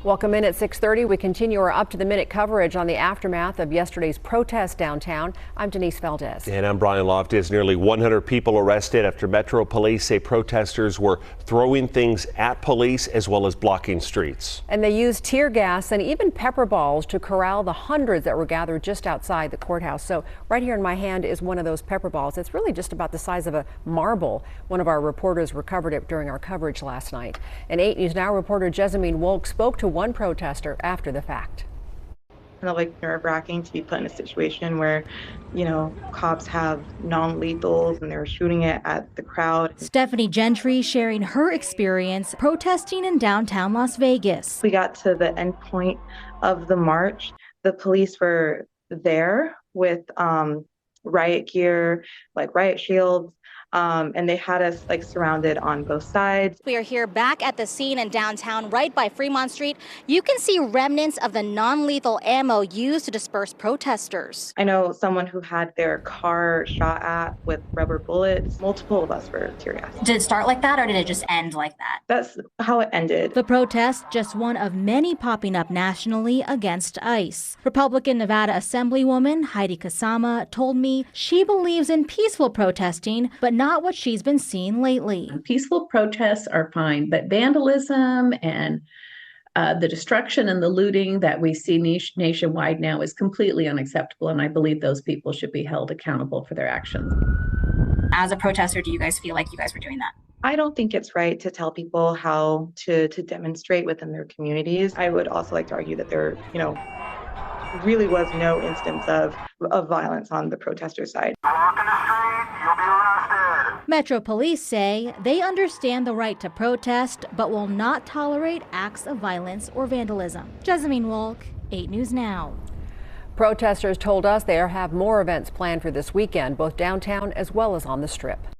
Welcome in at 6:30. We continue our up-to-the-minute coverage on the aftermath of yesterday's protest downtown. I'm Denise Valdez. And I'm Brian Loftus. Nearly 100 people arrested after Metro police say protesters were throwing things at police as well as blocking streets. And they used tear gas and even pepper balls to corral the hundreds that were gathered just outside the courthouse. So right here in my hand is one of those pepper balls. It's really just about the size of a marble. One of our reporters recovered it during our coverage last night. And 8 News Now reporter Jessamine Wolk spoke to one protester after the fact. Kind of nerve-wracking to be put in a situation where, cops have non-lethals and they're shooting it at the crowd. Stephanie Gentry sharing her experience protesting in downtown Las Vegas. We got to the end point of the march. The police were there with riot gear, like riot shields. And they had us surrounded on both sides. We are here back at the scene in downtown, right by Fremont Street. You can see remnants of the non-lethal ammo used to disperse protesters. I know someone who had their car shot at with rubber bullets. Multiple of us were tear gassed. Did it start like that, or did it just end like that? That's how it ended. The protest, just one of many popping up nationally against ICE. Republican Nevada Assemblywoman Heidi Kasama told me she believes in peaceful protesting, but not what she's been seeing lately. Peaceful protests are fine, but vandalism and the destruction and the looting that we see nationwide now is completely unacceptable, and I believe those people should be held accountable for their actions. As a protester, do you guys feel like you guys were doing that? I don't think it's right to tell people how to demonstrate within their communities. I would also like to argue that there, really was no instance of violence on the protester side. Walk in the street, you'll be arrested. Metro Police say they understand the right to protest, but will not tolerate acts of violence or vandalism. Jessamine Wolk, 8 News Now. Protesters told us they have more events planned for this weekend, both downtown as well as on the Strip.